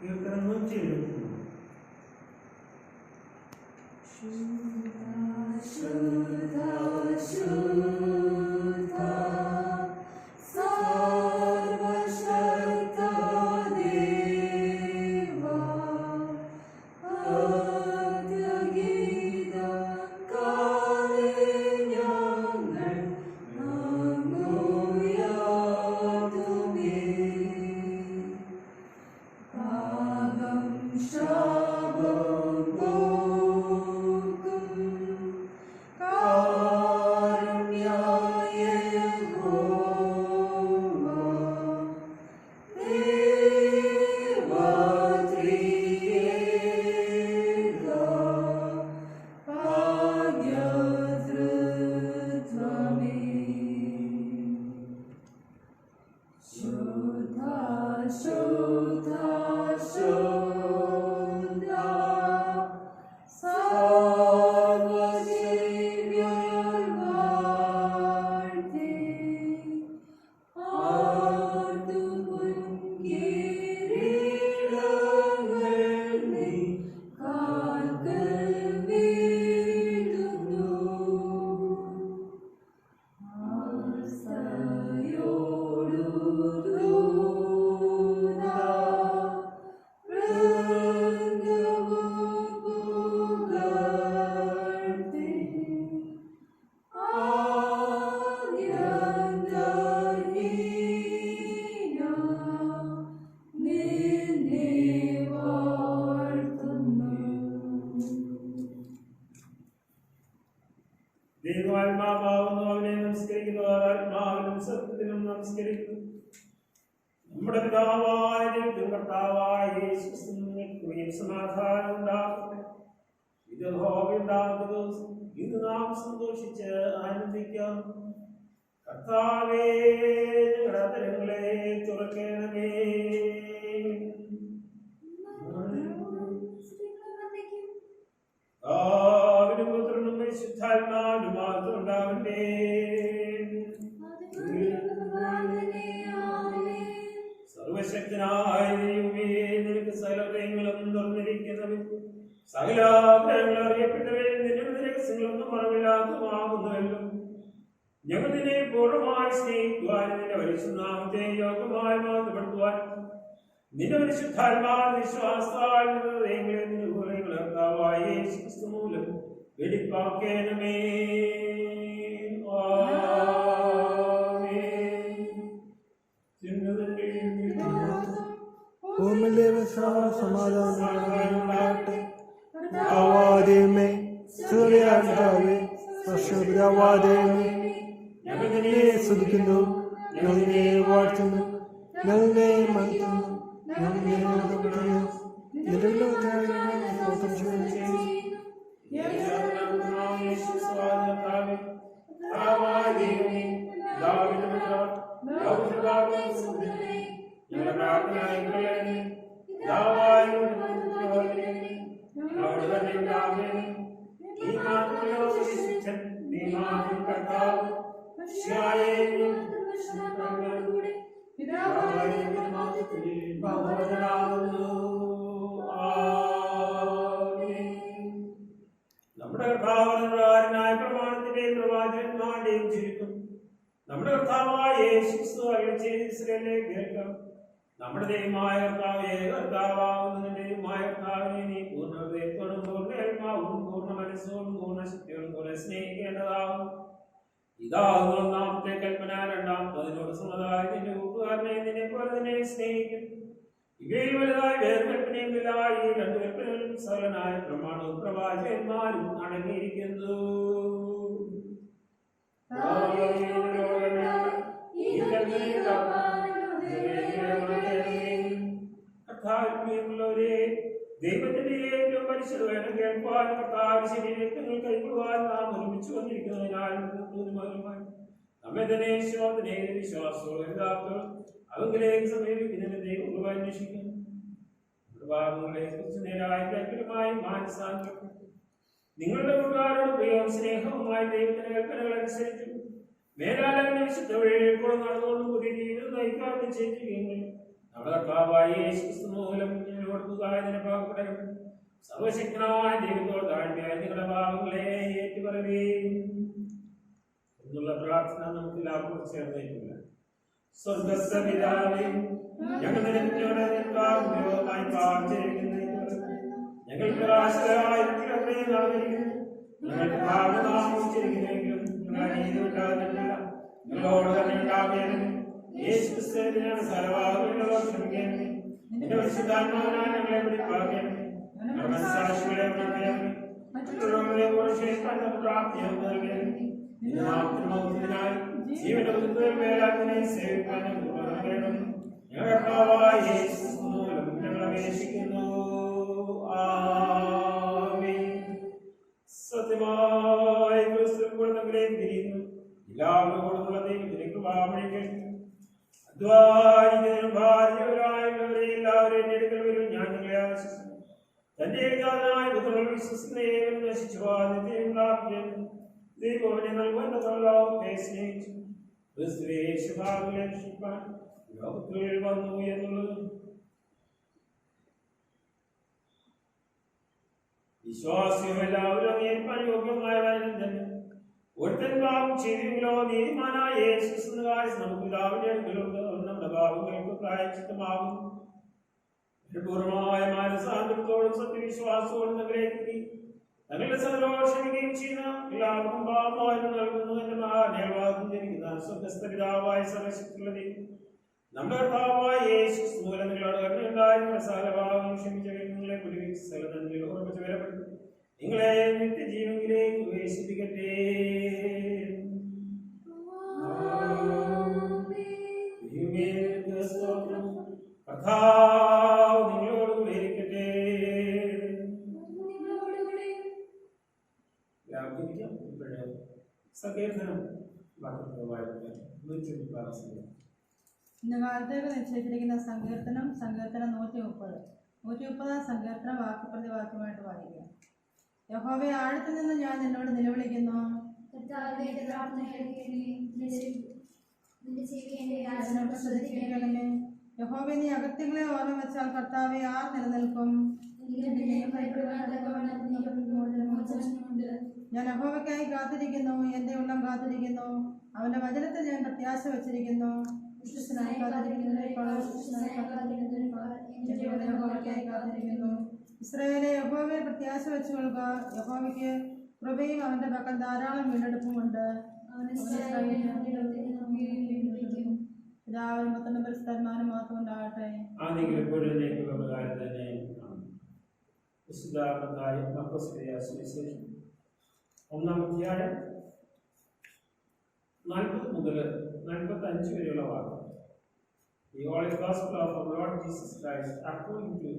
കീർത്തനം 172. നമ്മുടെ പിതാവായ ദൈവത്തിനും കർത്താവായ യേശുക്രിസ്തുവിനും സമാധാനം ഉണ്ടാകട്ടെ. ഇത് യഹോവയുണ്ടാകുന്ന ദിവസം ഇത് നാം സന്തോഷിച്ച് ആനന്ദിക്കാം. കർത്താവേ, ഞങ്ങളുടെ അധരങ്ങളെ തുറക്കണമേ. പിതാവിനും പുത്രനും പരിശുദ്ധാത്മാവിനും മാത്രം ഉണ്ടാകട്ടെ. സർവശക്തനായ ദൈവമേ, നിനക്ക് സകലങ്ങളും തുറന്നിരിക്കുന്നവൻ, സകല ആഗ്രഹങ്ങൾ അറിയപ്പെട്ടവൻ, നിന്റെ രഹസ്യങ്ങളൊന്നും മറവില്ലാത്തതുമാകുന്നുവല്ലോ. ഞങ്ങൾ നിന്നെ പൂർണ്ണമായി സ്നേഹിക്കുവാനും നിന്റെ പരിശുദ്ധനാമത്തെ യോഗ്യമായി മാറ്റപ്പെടുത്തുവാൻ നിന്റെ പരിശുദ്ധാത്മാ വിശ്വാസത്താൽ ഹൃദയങ്ങളെ നിന്റെ ഹൃദയങ്ങൾ കർത്താവായ യേശുക്രിസ്തു മൂലം വെടിപ്പാക്കേണമേ. ഞങ്ങളെ സ്തുതിക്കുന്നു, ഞങ്ങളെ വാഴ്ത്തുന്നു, ഞങ്ങളെ മഹത്വം നമ്മുടെ കർത്താവിനായ പ്രമാണത്തിന്റെയും പ്രവാചകന്മാരുടെയും ചുരുക്കം നമ്മുടെ കർത്താവായ യേശുക്രിസ്തു ഇസ്രായേലിനെ കേൾക്കാം. നമ്മുടെ ദൈവമായ കർത്താവേ, കർത്താവാകുന്നതിന്റെയുമായ കർത്താവിനെ നീ പൂർണ്ണ ഹൃദയത്തോടും പൂർണ്ണ ആത്മാവോടും പൂർണ്ണ മനസ്സോടും പൂർണ്ണ ശക്തിയോടും പോലെ സ്നേഹിക്കേണ്ടതാകും. ഇതാകുന്നു ഒന്നാമത്തെ കൽപ്പന. രണ്ടാമത്തതിനോട് സമതായ നിന്റെ കൂട്ടുകാരനെ നിന്നെ പോലെ തന്നെ സ്നേഹിക്കും. ഇവയിൽ വലുതായി വേറെ കൽപ്പനയുമില്ല. ഈ രണ്ടു കൽപ്പനകളും സകലനായ പ്രമാണവും പ്രവാചകന്മാരും അടങ്ങിയിരിക്കുന്നു. ദൈവത്തിന്റെ ഏറ്റവും പരിശുദ്ധ വേണം കേൾപ്പാൻ കർത്താവ് ശരീരങ്ങൾ കൈക്കൊള്ളുവാൻ നാം ഒരുമിച്ച് വന്നിരിക്കുന്നതിനാൽ നമ്മെ തന്നെ വിശ്വാസത്തോടെ അവങ്കിലേക്ക് സമീപിക്കുന്നതിന് ദൈവം അന്വേഷിക്കുന്നു. ഭാഗങ്ങളെ കുറിച്ച് നേരായ കൽപ്പനമായി മാനസാന്തരം നിങ്ങളുടെ കൂട്ടുകാരോട് പ്രിയവും സ്നേഹവുമായി ദൈവത്തിന്റെ കൽപ്പനകൾ അനുസരിച്ചു മേലാലങ്ങളുടെ വിശുദ്ധ വഴികളിൽ കൂടെ നടന്നുകൊണ്ട് പുതിയ ജീവിതം നയിക്കാതെ ചെയ്യുകയും നമ്മുടെ കർത്താവായ യേശുക്രിസ്തു മൂലം ഞങ്ങളോട് പുതുതായതിനെ പാകപ്പെടണം. സർവശക്തനായ ദൈവത്തോട് താഴ്മയായ നിങ്ങളുടെ പാപങ്ങളെ ഏറ്റുപറയുകയും എന്നുള്ള പ്രാർത്ഥന നമുക്ക് എല്ലാവർക്കും ചേർന്നേക്കില്ല. സ്വർഗസ്ഥ പിതാവേ, ഞങ്ങൾ നിന്നോട് കാരുണ്യമായി പാപിച്ചിരിക്കുന്നു. ഞങ്ങൾ നിരാശരായി നടന്നിരിക്കുന്നു. ഞങ്ങൾക്ക് പാപനാമം ഉച്ചരിക്കുന്നെങ്കിലും ഞങ്ങൾ അനീതിയുണ്ടാകുന്നില്ല. ഞങ്ങളോട് തന്നെ ഉണ്ടാകേണം. യേശുക്രിസ്തുവിനെ ഞങ്ങൾ സകലഭാഗങ്ങളിലൂടെ ക്ഷമിക്കണമേ. നിന്റെ പരിശുദ്ധാത്മാവിനാൽ ഞങ്ങളെ പിടിപ്പാക്കണമേ. ഞങ്ങളുടെ മനസ്സാക്ഷികളെ ഉണർത്തണമേ. മറ്റുള്ളവരെ കുറിച്ച് പ്രാപ്തിയും നൽകണമേ. നിന്റെ നാമത്തിന് മഹത്വത്തിനായി ജീവന്റെ മേലാതിനെ സേവിക്കാൻ ഞങ്ങളുടെ കർത്താവായ യേശുക്രിസ്തു മൂലം ഞങ്ങൾ അപേക്ഷിക്കുന്നു. ആമേൻ. സത്യമായ ക്രിസ്തുവിൽ നമ്മിലേക്ക് തിരിയുന്നു. എല്ലാവരോടുമുള്ള ദൈവത്തിലേക്ക് വാമഴിക്കുന്നു. അധ്വാനിക്കുന്നതിനും ഭാര്യവരായുള്ളവരെ എല്ലാവരും എടുക്കൽ വരും. ഞാൻ നിങ്ങളെ ആവശ്യിക്കുന്നു. തന്റെ ഏകാതനായ പുത്രൻ വിശ്വസിക്കുന്നേവൻ നശിച്ചു നിത്യം പ്രാപിക്കുന്നു. ദൈവം അവനെ നൽകുവാൻ സ്നേഹിച്ചു. ക്രിസ്തുവേ ശുഭാവിനെ രക്ഷിപ്പാൻ ലോകത്തിൽ വന്നു എന്നുള്ളത് വിശ്വാസികൾ എല്ലാവരും അംഗീകരിക്കാൻ യോഗ്യമായവരും തന്നെ. ഒരുത്തൻ പാപം ചെയ്തെങ്കിലോ നീതിമാനായ യേശുക്രിസ്തു നമുക്ക് എല്ലാവരുടെ അടുക്കലുണ്ട്. നമ്മുടെ പാപങ്ങൾക്ക് പ്രായശ്ചിത്തമാകും. പൂർണ്ണമായ മാനസാന്തരത്തോടും സത്യവിശ്വാസത്തോടും നഗരേക്ക് തങ്ങളുടെ സന്തോഷിക്കുകയും ചെയ്യുന്ന എല്ലാവർക്കും പാപമായിട്ട് നൽകുന്നു. എന്റെ മഹാഭാഗം ജനിക്കുന്ന സ്വർഗ്ഗസ്ഥ പിതാവായ സർവശക്തിയുള്ള ദൈവം നമ്മുടെ കർത്താവായ യേശുക്രിസ്തു മൂലം നിങ്ങളോട് കരുണയുണ്ടായിരുന്ന സകലഭാഗം ക്ഷമിച്ച നിങ്ങളെ കുടിവെച്ച് സകലതന്നിൽ ഉറപ്പിച്ച് വരപ്പെടും. നിങ്ങളെ നിത്യജീവനിലേക്ക് പ്രവേശിപ്പിക്കട്ടെ. കർത്താവ് നിങ്ങളോടുകൂടെ ഇരിക്കട്ടെ. സങ്കീർത്തനം ഇന്ന് കാലത്തേക്ക് നിശ്ചയിച്ചിരിക്കുന്ന സങ്കീർത്തനം 130. 130 സങ്കീർത്തനം വാക്കുപ്രതി വാക്കുമായിട്ട് വായിക്കുക. യഹോവേ, ആഴത്തിൽ നിന്ന് ഞാൻ നിന്നോട് നിലവിളിക്കുന്നു. യഹോവേ, നീ അകത്യങ്ങളെ ഓർമ്മ വെച്ചാൽ കർത്താവെ ആർ നിലനിൽക്കും? ഞാൻ യഹോവയ്ക്കായി കാത്തിരിക്കുന്നു. എന്റെ ഉള്ളം കാത്തിരിക്കുന്നു. അവന്റെ വചനത്തിൽ ഞാൻ പ്രത്യാശ വച്ചിരിക്കുന്നു. ഇസ്രായേലെ, യഹോവയെ പ്രത്യാശ വെച്ചുകൊള്ളുക. യഹോവയ്ക്ക് കൃപയും അവന്റെ പക്കൽ ധാരാളം വീണ്ടെടുപ്പുമുണ്ട്. പിതാവിനും പുത്രനും പരിശുദ്ധാത്മാവിനും മാത്രം ഉണ്ടാകട്ടെ. ഒന്നാം അധ്യായം 40 മുതൽ 45 വരെയുള്ള വാക്ക്. The Holy Gospel of our Lord Jesus Christ according to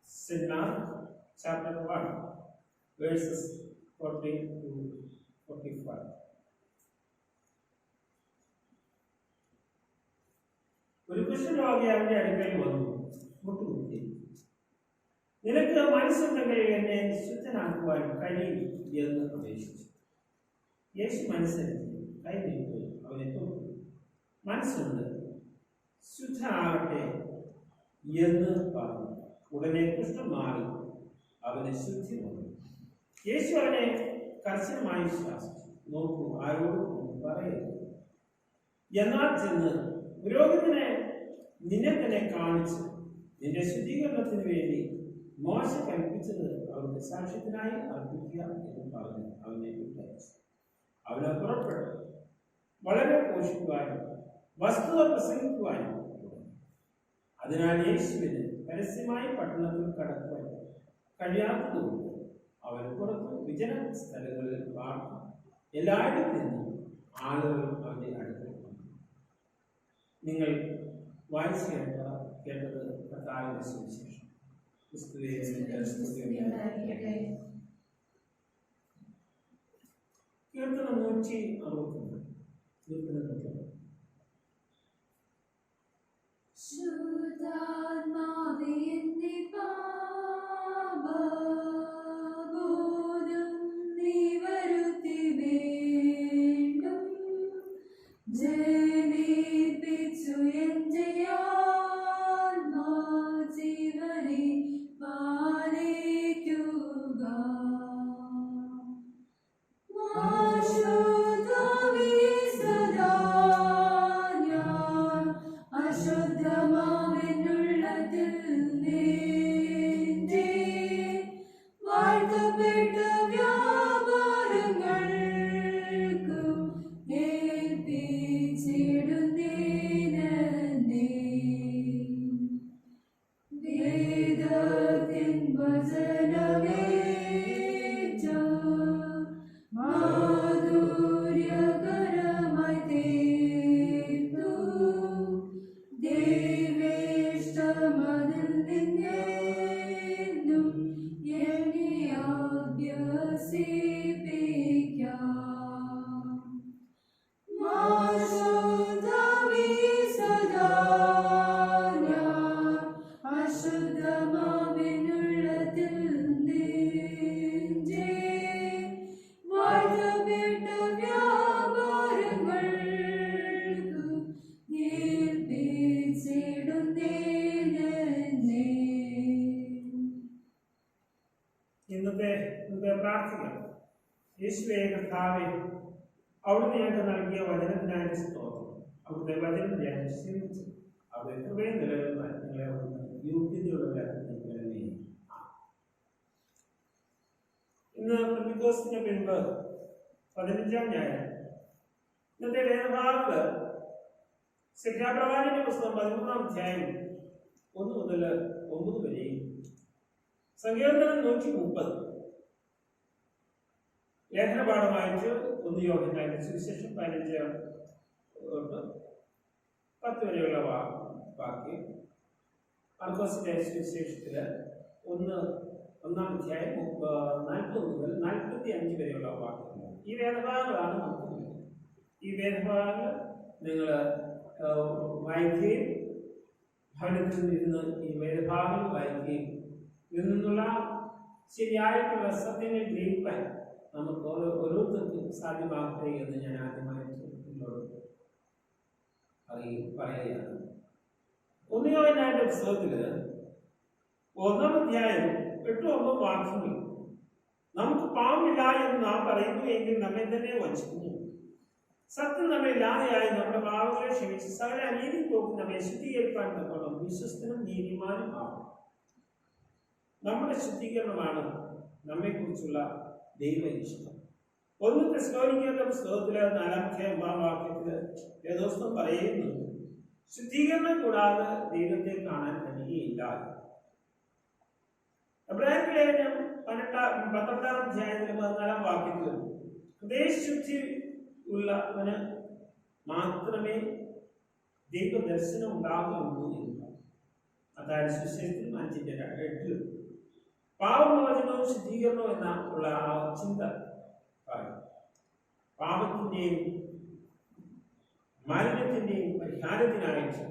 St. Mark chapter 1 verses 40 to 45. ഒരു കുഷ്ഠരോഗി അവന്റെ അടുക്കൽ വന്നു മുട്ടുകുത്തി, നിനക്ക് മനസ്സുണ്ടെങ്കിൽ എന്നെ ശുദ്ധനാക്കുവാൻ കഴിയും എന്ന് അപേക്ഷിച്ചു. യേശു മനസ്സരിച്ച് കൈ നീട്ടി അവനെ തൊട്ടു. മനസ്സുണ്ട്, ശുദ്ധനാകട്ടെ എന്ന് പറഞ്ഞു. ഉടനെ കുഷ്ഠം മാറി അവനെ ശുദ്ധി വന്നു. യേശു അവനെ കർശനമായി ശാസിച്ചു. നോക്കൂ, ആരോടും പറയരുത്. എന്നാൽ ചെന്ന് പുരോഹിതനെ നിന്നെ തന്നെ കാണിച്ച് നിന്റെ ശുദ്ധീകരണത്തിന് വേണ്ടി മോശ കൽപ്പിച്ചത് അവർക്ക് സാക്ഷ്യത്തിനായി അർപ്പിക്കുക എന്ന് പറഞ്ഞ് അവനെ വിട്ടയച്ചു. അവനെ പുറപ്പെട്ടു വളരെ പോഷിക്കുവാനും വസ്തുത പ്രസംഗിക്കുവാനും തുടങ്ങി. അതിനാൽ യേശുവിന് പരസ്യമായി പട്ടണത്തിൽ കടക്കുവാൻ കഴിയാത്തതുകൊണ്ട് അവൻ പുറത്ത് വിജന സ്ഥലങ്ങളിൽ പാർന്നു. എല്ലായിടത്തു നിന്നും ആളുകൾ അവന്റെ അടുത്ത് വന്നു. നിങ്ങൾ വായിച്ചു കേട്ടത് കർത്താവിന്റെ സുവിശേഷം. കീർത്തനം 160. ശുദ്ധാത്മാവേ, എന്റെ പാപബോധം നീ വരുത്തി വീണ്ടും ജനിപ്പിച്ചു എൻ ജയ അശുദ്ധമാവിനുള്ളതിൽ നിന്റെ വാഴ്ത്തപ്പെട്ട വ്യാപാരങ്ങൾക്കു ഏൽപ്പിച്ചിടുന്നേനെ വേദത്തിൻ വചനമേറ്റു മാധുര്യകരമായി തീർത്തു ദേവേഷ്ടമതിൽ നിന്നെന്നും എന്നെ അഭ്യസിപ്പിക്കാം അശുദ്ധമാവിനുള്ളതിൽ നിന്റെ വാഴ്ത്തപ്പെട്ട വ്യാപാരങ്ങൾക്കു ഏൽപ്പിച്ചിടുന്നേനെ. ഇന്നത്തെ പ്രാർത്ഥിക്കാം. യേശുവേ കർത്താവേ, അവിടുന്ന് ഞങ്ങൾക്ക് നൽകിയ വചനത്തിനായിട്ട് സ്തോത്രം. അവിടുത്തെ വചനം ഞാൻ ചിന്തിച്ചു അവിടെ കൃപയും നിലനിൽക്കാൻ നിങ്ങളെ അവിടുന്ന് യോഗ്യതയുള്ളവരാക്കി നിങ്ങളെ. ഇന്ന് പെന്തക്കോസ്തിന് പിൻപ് 15-ാം ഞായർ. ഇന്നത്തെ വേദഭാഗത്ത് സെഖര്യാപ്രവാചകന്റെ പുസ്തകം 13-ാം അധ്യായം 1 മുതൽ 9 വരെയും സങ്കീർത്തനം 130 ലേഖനപാഠമായിട്ട് 1 യോഹന്നാന്റെ സുവിശേഷം 15-10 വരെയുള്ള വാക്യം, മർക്കോസിന്റെ സുവിശേഷത്തില് 1-ാം അധ്യായം 40 മുതൽ 45 വരെയുള്ള വാക്യങ്ങൾ. ഈ വേദഭാഗങ്ങളാണ് നമുക്ക്. ഈ വേദഭാഗങ്ങൾ നിങ്ങൾ വായിക്കുകയും ഭവനത്തിൽ ഇരുന്ന് ഈ വേദഭാഗങ്ങൾ വായിക്കുകയും ഇതിൽ നിന്നുള്ള ശരിയായിട്ടുള്ള സത്യങ്ങൾ ഗ്രഹിക്കാൻ നമുക്ക് ഓരോരുത്തർക്കും സാധ്യമാകട്ടെ എന്ന് ഞാൻ ആദ്യമായിട്ട് നിങ്ങളോട് പറയുകയാണ്. 1 യോഹന്നാന്റെ പുസ്തകത്തില് 1-ാം അധ്യായം 8-9 വാക്യങ്ങൾ, നമുക്ക് പാവമില്ല എന്ന് നാം പറയുന്നു എങ്കിൽ നമ്മെ തന്നെ വഞ്ചിക്കുന്നു. സത്യം നമ്മെ ഇല്ലാതെയായി നമ്മുടെ പാവങ്ങളെ ക്ഷമിച്ച് സകല അനീതി പോക്കി നമ്മെ ശുദ്ധീകരിക്കാൻ തക്കണം വിശ്വസ്തനും നീതിമാനും ആവും. നമ്മുടെ ശുദ്ധീകരണമാണ് നമ്മെക്കുറിച്ചുള്ള ദൈവ ഇഷ്ടം. 1 തെസ്സലോനിക്കരുടെ പുസ്തകത്തിലെ 4-ാം അധ്യായം 1-ാം വാക്യത്തില് വേദോസ്തം പറയുന്നു, ശുദ്ധീകരണം കൂടാതെ ദൈവത്തെ കാണാൻ കഴിയുകയില്ല. എബ്രായർക്ക് ലേഖനം 12-ാം അധ്യായത്തിലെ 14-ാം വാക്യത്തിലും ഹൃദയശുദ്ധി ഉള്ളവന് മാത്രമേ ദൈവദർശനം ഉണ്ടാകുകയുള്ളൂ എന്ന്. അതായത് സുവിശേഷത്തിൽ 5:8 പാപമോചനവും ശുദ്ധീകരണവും എന്ന ഉള്ള ആ ചിന്ത പറയും. പാപത്തിൻ്റെയും മാലിന്യത്തിൻ്റെയും പരിഹാരത്തിനായിട്ട്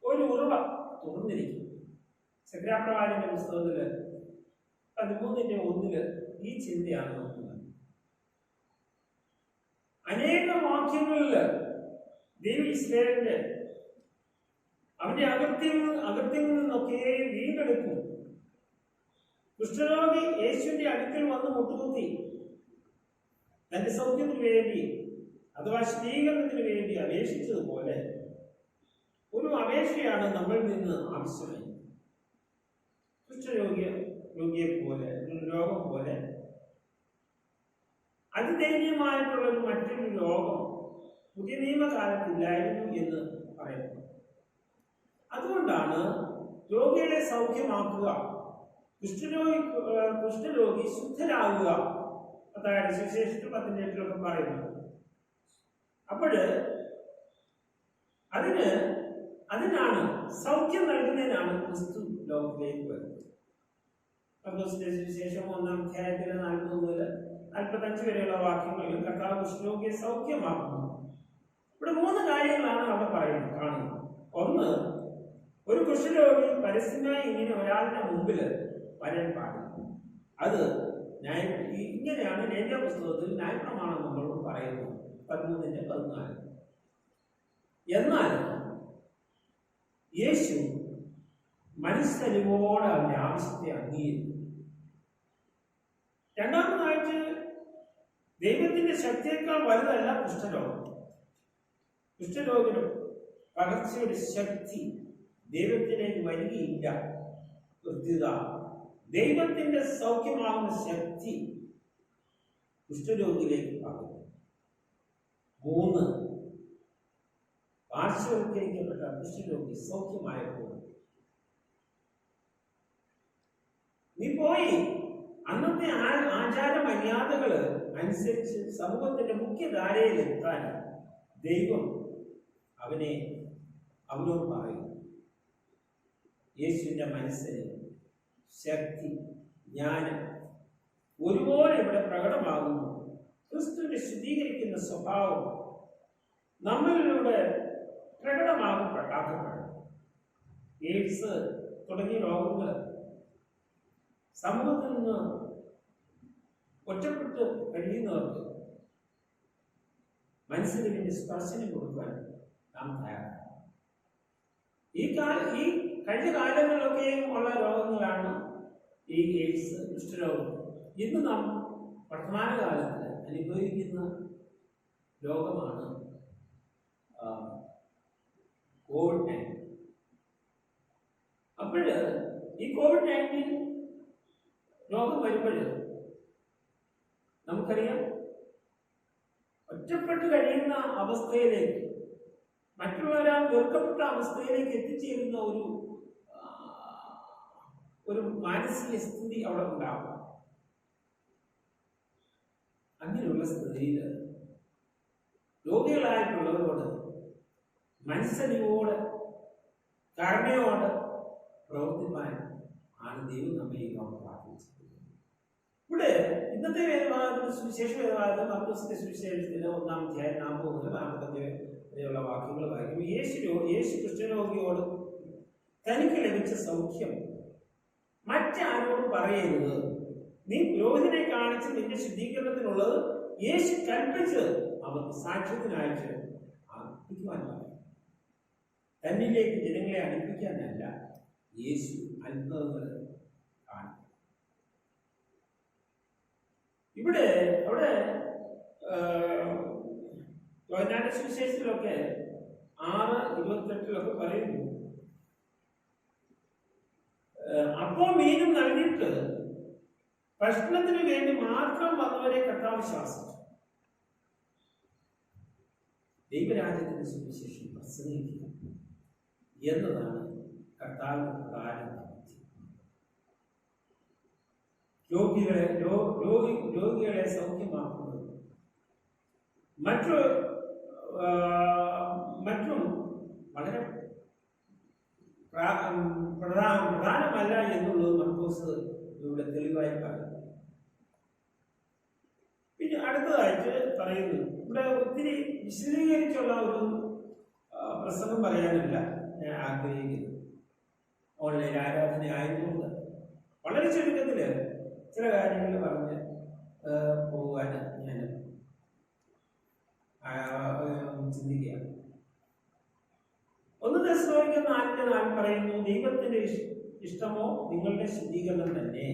ഒരു ഉറവ തുറന്നിരിക്കും. സെഖര്യാപ്രവാചകന്റെ പുസ്തകത്തില് 13:1 ഈ ചിന്തയാണ് നോക്കുന്നത്. അനേക വാക്യങ്ങളിൽ ദൈവ ഇസ്രായേലിന്റെ അവന്റെ അകത്തിൽ നിന്നൊക്കെ വീണ്ടെടുക്കും. കുഷ്ഠരോഗി യേശുവിന്റെ അടുക്കൽ വന്ന് മുട്ടുകുത്തി തന്റെ സൗഖ്യത്തിന് വേണ്ടി അഥവാ ശുദ്ധീകരണത്തിന് വേണ്ടി അപേക്ഷിച്ചതുപോലെ ഒരു അപേക്ഷയാണ് നമ്മളിൽ നിന്ന് ആവശ്യമായി. കുഷ്ഠരോഗിയെ പോലെ രോഗം പോലെ അതിദൈന്യമായിട്ടുള്ള മറ്റൊരു രോഗം പുതിയ നിയമകാലത്തില്ലായിരുന്നു എന്ന് പറയുന്നു. അതുകൊണ്ടാണ് രോഗികളെ സൗഖ്യമാക്കുക, കുഷ്ഠരോഗി ശുദ്ധരാകുക, അതായത് സുവിശേഷത്തിൽ 10:8 പറയുന്നു. അപ്പോൾ അതിനാണ് സൗഖ്യം നൽകുന്നതിനാണ് ക്രിസ്തു ലോകത്തിലേക്ക് വരുന്നത്. സുവിശേഷം 1-ാം അധ്യായത്തിലെ 40 മുതൽ 45 വരെയുള്ള വാക്യങ്ങളിൽ കർത്താവ് കുഷ്ഠരോഗിയെ സൗഖ്യമാക്കുന്നു. ഇവിടെ 3 കാര്യങ്ങളാണ് അവിടെ കാണുന്നത്. ഒന്ന്, ഒരു കുഷ്ഠരോഗി പരസ്യമായി ഇങ്ങനെ ഒരാളുടെ മുമ്പിൽ വരാൻ പാടില്ല. അത് ഇങ്ങനെയാണ് ലേവ്യ പുസ്തകത്തിൽ ന്യായപ്രമാണം നമ്മളോട് പറയുന്നത് 13:14. എന്നാൽ യേശു മനസ്സലിവോടെ അവന്റെ ആവശ്യത്തെ അംഗീകരിക്കും. രണ്ടാമതായിട്ട് ദൈവത്തിന്റെ ശക്തിയേക്കാൾ വലുതല്ല കുഷ്ഠരോഗം. കുഷ്ഠരോഗിനും പകർച്ചയുടെ ശക്തി ദൈവത്തിലേക്ക് വരികയില്ല. കൃത്യത, ദൈവത്തിന്റെ സൗഖ്യമാകുന്ന ശക്തി കുഷ്ഠരോഗിയിലേക്ക് പകരും. 3, പാർശ്വവൽക്കരിക്കപ്പെട്ട കുഷ്ഠരോഗി സൗഖ്യമായപ്പോൾ നീ പോയി അന്നത്തെ ആചാര മര്യാദകള് അനുസരിച്ച് സമൂഹത്തിന്റെ മുഖ്യധാരയിൽ എത്താൻ ദൈവം അവനോട് പറയും. യേശുവിന്റെ മനസ്സിന് ശക്തി, ജ്ഞാനം ഒരുപോലെ ഇവിടെ പ്രകടമാകുന്നു. ക്രിസ്തുവിനെ ശുദ്ധീകരിക്കുന്ന സ്വഭാവം നമ്മളിലൂടെ പ്രകടമാക്കപ്പെടണം. എയ്ഡ്സ് തുടങ്ങിയ രോഗങ്ങൾ സമൂഹത്തിൽ നിന്ന് ഒറ്റപ്പെട്ട് കഴിയുന്നവർക്ക് മനസ്സിന് സ്പർശനം കൊടുക്കാൻ നാം തയ്യാറാണ്. ഈ കഴിഞ്ഞ കാലങ്ങളിലൊക്കെയും ഉള്ള രോഗങ്ങളാണ് ഈ എയ്ഡ്സ്, കുഷ്ഠരോഗം. ഇന്ന് നാം വർത്തമാനകാലത്ത് അനുഭവിക്കുന്ന രോഗമാണ് COVID-19. അപ്പോൾ ഈ COVID-19 രോഗം വരുമ്പോൾ നമുക്കറിയാം, ഒറ്റപ്പെട്ട് കഴിയുന്ന അവസ്ഥയിലേക്ക്, മറ്റുള്ളവരാൽ വെറുക്കപ്പെട്ട അവസ്ഥയിലേക്ക് എത്തിച്ചേരുന്ന ഒരു മാനസിക സ്ഥിതി അവിടെ ഉണ്ടാവും. അങ്ങനെയുള്ള സ്ഥിതിയിൽ രോഗികളായിട്ടുള്ളവരോട് മനസ്സലിവോട്, കരുണയോട് പ്രവർത്തിപ്പാൻ ആണ് ദൈവം നമ്മെ പ്രാർത്ഥിച്ചത്. ഇവിടെ ഇന്നത്തെ വേദഭാഗത്തിന് സുവിശേഷ വേദഭാഗത്ത് മർക്കോസിന്റെ സുവിശേഷത്തിന് 1-ാം അധ്യായം 40 വരെയുള്ള വാക്യങ്ങൾ വായിക്കും. യേശു കുഷ്ഠരോഗിയോട് തനിക്ക് ലഭിച്ച സൗഖ്യം മറ്റാരോടും പറയരുത്, നീ പുരോഹിതനെ കാണിച്ച് നിന്റെ ശുദ്ധീകരണത്തിനുള്ളത് യേശു കൽപ്പിച്ച് അവർക്ക് സാക്ഷ്യത്തിനയച്ച് അർപ്പിക്കുവാൻ പറയും. തന്നിലേക്ക് ജനങ്ങളെ അടുപ്പിക്കാനല്ല യേശു അത്ഭുതങ്ങൾ കാണിക്കും. അവിടെ യോഹന്നാന്റെ സുവിശേഷത്തിലൊക്കെ 6:28 പറയുന്നു, അപ്പോൾ മീനും നൽകിയിട്ട് ഭക്ഷണത്തിന് വേണ്ടി മാത്രം വന്നവരെ കർത്താവ് ശാസിച്ചു. ദൈവരാജ്യത്തിന്റെ സുവിശേഷം പ്രസംഗിക്കുക എന്നതാണ് കർത്താവിന്റെ പ്രധാന ദൗത്യം. രോഗികളെ സൗഖ്യമാക്കുന്നത് മറ്റും വളരെ പ്രധാനമല്ല എന്നുള്ളത് മർക്കോസ് ഇവിടെ തെളിവായി പറയുന്നു. പിന്നെ അടുത്തതായിട്ട് പറയുന്നു, ഇവിടെ ഒത്തിരി വിശദീകരിച്ചുള്ള ഒരു പ്രസംഗം പറയാനല്ല ഞാൻ ആഗ്രഹിക്കുന്നു. ഓൺലൈൻ ആരാധന ആയതുകൊണ്ട് വളരെ ചുരുക്കത്തില് ചില കാര്യങ്ങൾ പറഞ്ഞ് പോകാൻ ഞാൻ ചിന്തിക്കുകയാണ്. 1 തെസ്സലോനിക്കർ 4:4 പറയുന്നു, ദൈവത്തിന്റെ ഇഷ്ടമോ നിങ്ങളുടെ ശുദ്ധീകരണം തന്നെ.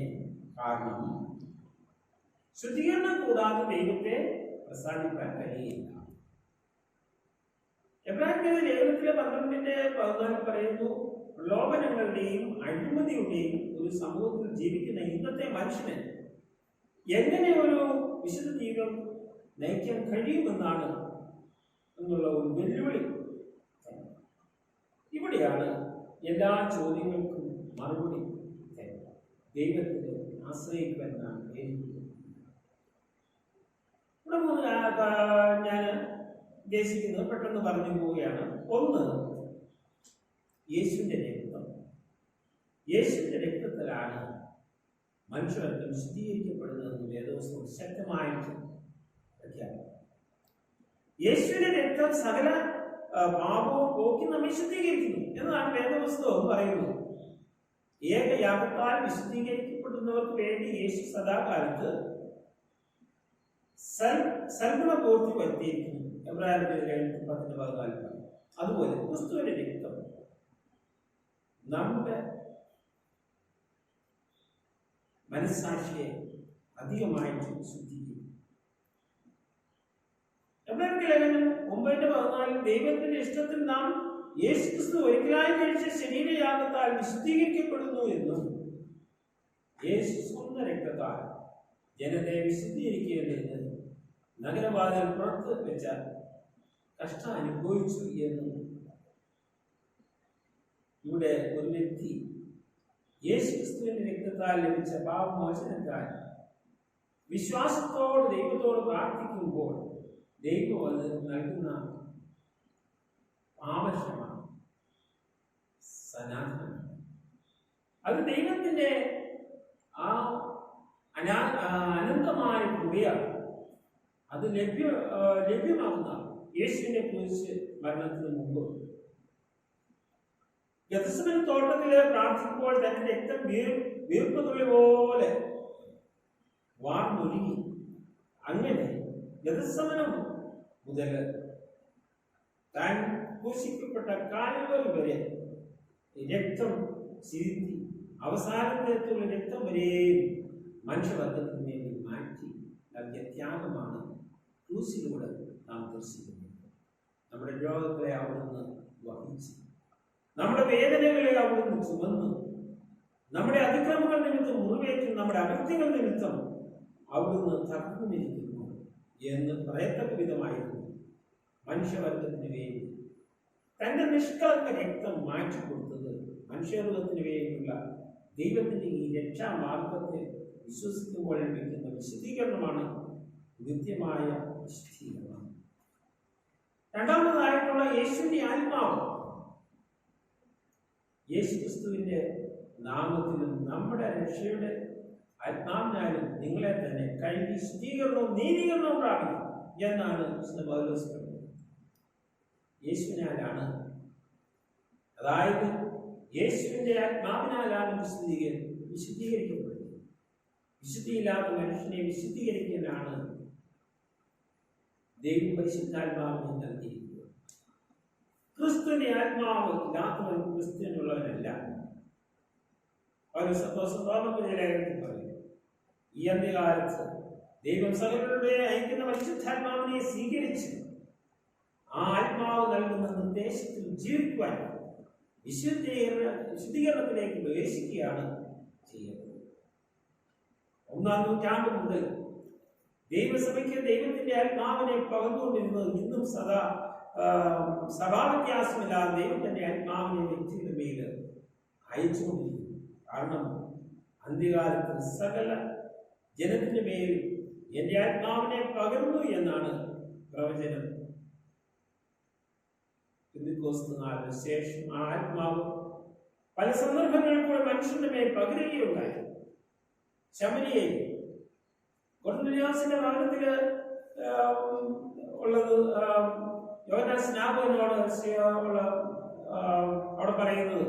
കാരണം ശുദ്ധീകരണം കൂടാതെ ദൈവത്തെ പ്രസാദിക്കാൻ കഴിയില്ല. എബ്രായർ ലേഖനത്തിലെ 12:14 പറയുന്നു, പ്രലോഭനങ്ങളുടെയും അഴിമതിയുടെയും ഒരു സമൂഹത്തിൽ ജീവിക്കുന്ന ഇന്നത്തെ മനുഷ്യന് എങ്ങനെ ഒരു വിശുദ്ധ ജീവിതം നയിക്കാൻ കഴിയുമെന്നാണ് എന്നുള്ള ഒരു വെല്ലുവിളി. ഇവിടെയാണ് എല്ലാ ചോദ്യങ്ങൾക്കും മറുപടി ദൈവത്തെ ആശ്രയിക്കുമെന്നാണ് ഇവിടെ ഞാൻ ഉദ്ദേശിക്കുന്നത് പെട്ടെന്ന് പറഞ്ഞു പോവുകയാണ്. 1, യേശുവിന്റെ രക്തം. യേശുവിന്റെ രക്തത്തിലാണ് മനുഷ്യർക്കും ശുദ്ധീകരിക്കപ്പെടുന്നതെന്ന് വേദപുസ്തകം ശക്തമായിട്ട് പ്രഖ്യാപിക്കുന്നു. യേശുവിന്റെ രക്തം സകല പാപവും പോക്കി നമ്മെ ശുദ്ധീകരിക്കുന്നു എന്നാണ് വേദപുസ്തകം പറയുന്നത്. ഏകയാഗത്താൽ വിശുദ്ധീകരിക്കപ്പെടുന്നവർക്ക് വേണ്ടി യേശു സദാകാലത്ത് സൽഗുണപൂർത്തി വരുത്തിയിരിക്കുന്നു. എബ്രായർ 10:14. അതുപോലെ ക്രിസ്തുവിന്റെ രക്തം നമ്മുടെ മനസ്സാക്ഷിയെ അധികമായിട്ട് ശുദ്ധീകരിക്കും. എബ്രായർ ലേഖനം 9:14 ദൈവത്തിന്റെ ഇഷ്ടത്തിൽ നാം യേശുക്രിസ്തു ഒരിക്കലായി കഴിച്ച ശരീരയാഗത്താൽ വിശുദ്ധീകരിക്കപ്പെടുന്നു എന്നും യേശു സ്വന്തം രക്തത്താൽ ജനത്തെ വിശുദ്ധീകരിക്കേണ്ടത് നഗരവാതിൽ പുറത്ത് വെച്ച കഷ്ടം അനുഭവിച്ചു എന്നും ഇവിടെ ഒരു വ്യക്തി യേശുക്രിസ്തുവിന്റെ രക്തത്താൽ ലഭിച്ച പാപമോചനത്താൽ വിശ്വാസത്തോട് ദൈവത്തോട് പ്രാർത്ഥിക്കുമ്പോൾ ദൈവം അത് നൽകുന്ന പാപക്ഷമാണ്, സനാതനമാണ്. അത് ദൈവത്തിന്റെ ആ അനന്തമായ കൃപയാണ്. അത് ലഭ്യമാകുന്ന യേശുവിനെ കുറിച്ച് മരണത്തിന് മുമ്പ് ഗെത്സമനി തോട്ടത്തില് പ്രാർത്ഥിക്കുമ്പോൾ തന്റെ രക്തം വീർപ്പുതുള്ളി പോലെ വാർന്നൊഴുകി. അങ്ങനെ ഗെത്സമനം മുതൽ താൻ ക്രൂശിക്കപ്പെട്ട കാൽവരി വരെ രക്തം ചിന്തി അവസാനത്തേക്കുള്ള രക്തം വരെയും മനുഷ്യവർഗത്തിന് വേണ്ടി മാറ്റി നൽകിയ ത്യാഗമാണ് ക്രൂശിലൂടെ നാം ദർശിക്കുന്നത്. നമ്മുടെ രോഗങ്ങളെ അവിടുന്ന് വഹിച്ചു, നമ്മുടെ വേദനകളെ അവിടുന്ന് ചുമന്നു, നമ്മുടെ അതിക്രമങ്ങൾ നിമിത്തം മുറിവേറ്റും നമ്മുടെ അകൃത്യങ്ങൾ നിമിത്തം അവിടുന്ന് തകർന്നിരിക്കുന്നു എന്ന് പറയത്തക്ക വിധമായിരുന്നു മനുഷ്യവർഗത്തിന് വേണ്ടി തന്റെ നിഷ്കളങ്ക രക്തം മാറ്റിക്കൊടുത്തത്. മനുഷ്യവർഗത്തിന് വേണ്ടിയുള്ള ദൈവത്തിന്റെ ഈ രക്ഷാമാർഗത്തെ വിശ്വസിക്കുമ്പോൾ ലഭിക്കുന്ന വിശദീകരണമാണ് നിത്യമായ വിശദീകരണം. രണ്ടാമതായിട്ടുള്ള യേശുവിന്റെ ആത്മാവ്. യേശുക്രിസ്തുവിന്റെ നാമത്തിലും നമ്മുടെ രക്ഷയുടെ ആത്മാവിനാലും നിങ്ങളെ തന്നെ കഴുകി ശുദ്ധീകരണവും നീതീകരണവും പ്രാപിക്കും എന്നാണ് പൗലോസ് പറയുന്നത്. യേശുവിനാലാണ്, അതായത് യേശുവിന്റെ ആത്മാവിനാലാണ് വിശുദ്ധീകരിക്കപ്പെടുന്നത്. വിശുദ്ധിയില്ലാത്ത മനുഷ്യനെ വിശുദ്ധീകരിക്കാനാണ് ദൈവം പരിശുദ്ധാത്മാവിനെ നൽകിയിരിക്കുന്നത്. ക്രിസ്തുവിന്റെ ആത്മാവ് ഇല്ലാത്തവൻ ക്രിസ്തുവിനുള്ളവനല്ല. പറയും, ഈ അന്ത്യകാലത്ത് ദൈവം സകലരുടെ അയക്കുന്ന പരിശുദ്ധാത്മാവിനെ സ്വീകരിച്ച് ആ ആത്മാവ് നൽകുന്ന നിർദ്ദേശത്തിൽ ജീവിക്കുവാൻ വിശുദ്ധീകരണത്തിലേക്ക് പ്രവേശിക്കുകയാണ് ചെയ്യുന്നത്. 1-ാം നൂറ്റാണ്ട് മുതൽ ദൈവസഭയ്ക്ക് ദൈവത്തിന്റെ ആത്മാവിനെ പകർന്നുകൊണ്ടിരുന്നത് ഇന്നും സഭാവ്യത്യാസമില്ലാതെ ദൈവം തന്റെ ആത്മാവിനെ വ്യക്തിയുടെ മേൽ അയച്ചുകൊണ്ടിരിക്കുന്നു. കാരണം അന്ത്യകാലത്ത് സകല ജനത്തിന്റെ മേൽ എന്റെ ആത്മാവിനെ പകർന്നു എന്നാണ് പ്രവചനം. ശേഷം ആ ആത്മാവ് പല സന്ദർഭങ്ങളിൽ കൂടെ മനുഷ്യന്റെ മേൽ പകരുകയുണ്ടായി. ശമരിയെ കൊർന്നേലിയോസിന്റെ ഭവനത്തില് ഉള്ളത് യോഹന്നാൻ സ്നാപകനോട് അവിടെ പറയുന്നത്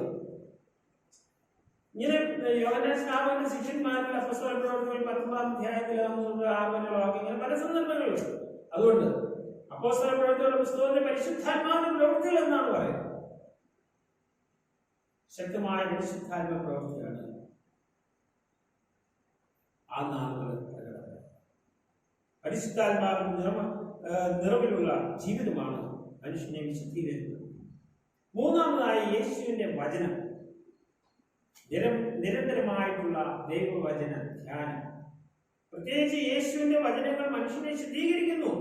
ഇങ്ങനെ യോഹന്നാൻ സ്നാപകന്റെ ശിഷ്യന്മാരിൽ അപ്പോസ്തലപ്രവൃത്തികൾ 19-ാം അധ്യായത്തിൽ 6 വാക്യം ഇങ്ങനെ പല സന്ദർഭങ്ങളുണ്ട്. അതുകൊണ്ട് അപ്പോസ്തലപ്രവൃത്തികളുടെ പുസ്തകത്തിന്റെ പരിശുദ്ധാത്മാവിന്റെ പ്രവൃത്തികൾ എന്നാണ് പറയുന്നത്. ശക്തമായ പരിശുദ്ധാത്മ പ്രവൃത്തിയാണ് ആ നാളുകൾ പ്രകടനം. പരിശുദ്ധാത്മാവിന്റെ നിറവിലുള്ള ജീവിതമാണ് മനുഷ്യനെ വിശുദ്ധീകരിക്കുന്നത്. മൂന്നാമതായി യേശുവിന്റെ വചനം, നിരന്തരമായിട്ടുള്ള ദൈവവചന ധ്യാനം. പ്രത്യേകിച്ച് യേശുവിന്റെ വചനങ്ങൾ മനുഷ്യനെ ശുദ്ധീകരിക്കുന്നു.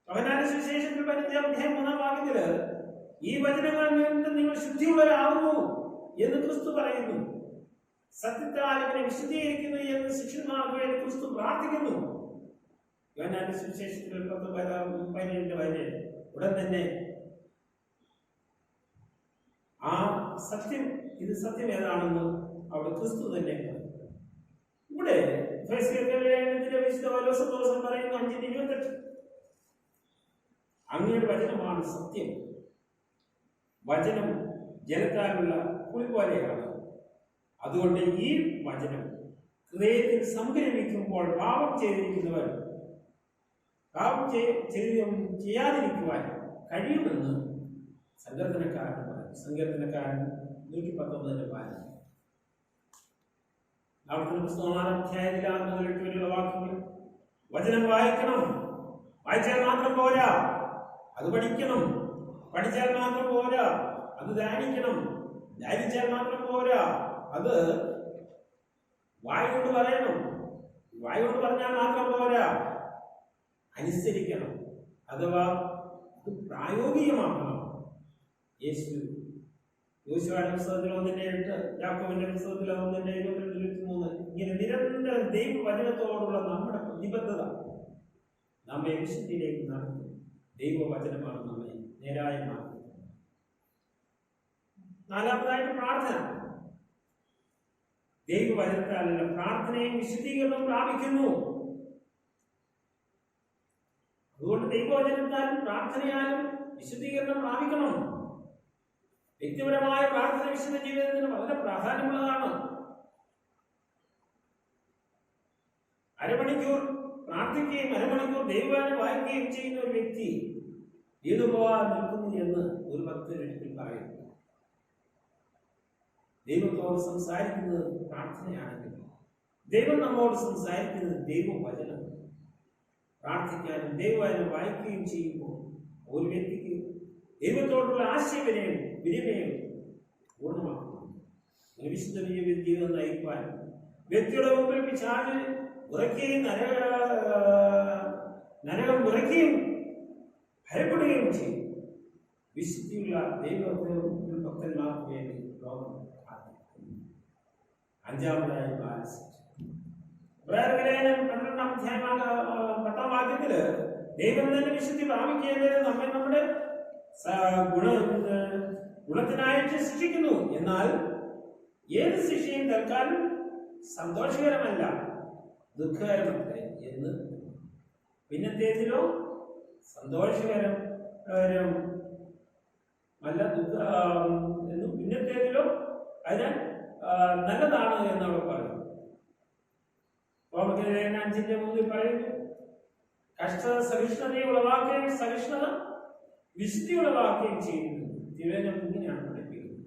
യോഹന്നാന്റെ സുവിശേഷത്തിൽ 15-ാം അധ്യായം 3-ാം വാക്യത്തില് ഈ വചനങ്ങൾ നിമിത്തം നിങ്ങൾ ശുദ്ധിയുള്ളവരാകുന്നു എന്ന് ക്രിസ്തു പറയുന്നു. സത്യത്താൽ ഇവരെ വിശുദ്ധീകരിക്കുന്നു എന്ന് ശിഷ്യന്മാർക്ക് വേണ്ടി ക്രിസ്തു പ്രാർത്ഥിക്കുന്നു. യോഹന്നാന്റെ സുവിശേഷത്തിൽ 10:17 ഉടൻ തന്നെ ആ സത്യം, ഇത് സത്യം ഏതാണെന്ന് അവിടെ ക്രിസ്തു തന്നെ ഇവിടെ വിശുദ്ധ പൗലോസ് പറയുന്നു 5:28 അങ്ങയുടെ വചനമാണ് സത്യം. വചനം ജലത്താലുള്ള കുളി പോലെയാണ്. അതുകൊണ്ട് ഈ വചനം ഹൃദയത്തിൽ സംഗ്രഹിക്കുമ്പോൾ പാപം ചെയ്തിരിക്കുന്നവർ പാപം ചെയ്യാതിരിക്കുവാൻ കഴിയുമെന്ന് സങ്കീർത്തനക്കാരൻ പറഞ്ഞു. സങ്കീർത്തനക്കാരൻ 119 പാലിക്കും. അവിടുത്തെ പുസ്തകം 4-ാം അധ്യായത്തിൽ 6-8 വാക്യങ്ങൾ വചനം വായിക്കണം. വായിച്ചാൽ മാത്രം പോരാ, അത് പഠിക്കണം. പഠിച്ചാൽ മാത്രം പോരാ, അത് ധ്യാനിക്കണം. ധ്യാനിച്ചാൽ മാത്രം പോരാ, അത് വായ് കൊണ്ട് പറയണം. വായ് കൊണ്ട് പറഞ്ഞാൽ മാത്രം പോരാ, അനുസരിക്കണം. അഥവാ അത് പ്രായോഗികമാക്കണം. യോശുവയുടെ പുസ്തകത്തിൽ 1:8, യാക്കോബിന്റെ പുസ്തകത്തിൽ 1:22-23 ഇങ്ങനെ നിരന്തരം ദൈവവചനത്തോടുള്ള നമ്മുടെ പ്രതിബദ്ധത നമ്മെ വിശുദ്ധിയിലേക്ക് നടത്തും. ദൈവവചനമാണ് നമ്മെ നേരായ മാർഗം. നാലാമതായിട്ട് പ്രാർത്ഥന. ദൈവവചനത്താലല്ല, പ്രാർത്ഥനയും വിശുദ്ധീകരണം പ്രാപിക്കുന്നു. അതുകൊണ്ട് ദൈവവചനത്താലും പ്രാർത്ഥനയാലും വിശുദ്ധീകരണം പ്രാപിക്കണം. വ്യക്തിപരമായ പ്രാർത്ഥന വിശുദ്ധ ജീവിതത്തിന് വളരെ പ്രാധാന്യമുള്ളതാണ്. അരമണിക്കൂർ പ്രാർത്ഥിക്കുകയും അരമണിക്കൂർ ദൈവവചനം വായിക്കുകയും ചെയ്യുന്ന ഒരു വ്യക്തി വീണുപോകാൻ നിൽക്കുന്നു എന്ന് ഒരു ഭക്തൻ ഒരിക്കൽ പറയുന്നു. ദൈവത്തോട് സംസാരിക്കുന്നത് പ്രാർത്ഥനയാണെങ്കിൽ ദൈവം നമ്മോട് സംസാരിക്കുന്നത് ദൈവവചനം. പ്രാർത്ഥിക്കാനും ദൈവവചനം വായിക്കുകയും ചെയ്യുമ്പോൾ ഒരു വ്യക്തിക്ക് ദൈവത്തോടുള്ള ആശയവിനിമയം പൂർണ്ണമാക്കുന്നു. വിശുദ്ധ ജീവിതം നയിക്കുവാൻ വ്യക്തിയുടെ മുമ്പിൽ പിശാച് ഉറക്കുകയും നരകം ഉറക്കുകയും ഭയപ്പെടുകയും ചെയ്യും. വിശുദ്ധിയുള്ള ദൈവഭക്തന്മാർക്ക് വേണ്ടി ലോകം പ്രാർത്ഥിക്കുന്നു. അഞ്ചാമതായി ബാലൻസ്. 12-ാം അധ്യായം 10-ാം വാക്യത്തില് ദൈവം തന്നെ വിശുദ്ധി പ്രാപിക്കേണ്ടത് നമ്മെ നമ്മുടെ ഗുണത്തിനായിട്ട് സൃഷ്ടിക്കുന്നു. എന്നാൽ ഏത് ശിക്ഷയും തൽക്കാലം സന്തോഷകരമല്ല, ദുഃഖകരമത്രേ എന്ന്. പിന്നത്തേതിലോ സന്തോഷകരം അല്ല എന്നും പിന്നത്തേതിലോ അതിന് നല്ലതാണ് എന്നവർ പറയും. 5:3 പറയുന്നു, കഷ്ടത സഹിഷ്ണുതയെ ഉളവാക്കുകയും സഹിഷ്ണുത വിശുദ്ധി ഉളവാക്കുകയും ചെയ്യുന്നു. തിരുവചനം ഇങ്ങനെയാണ് പഠിപ്പിക്കുന്നത്.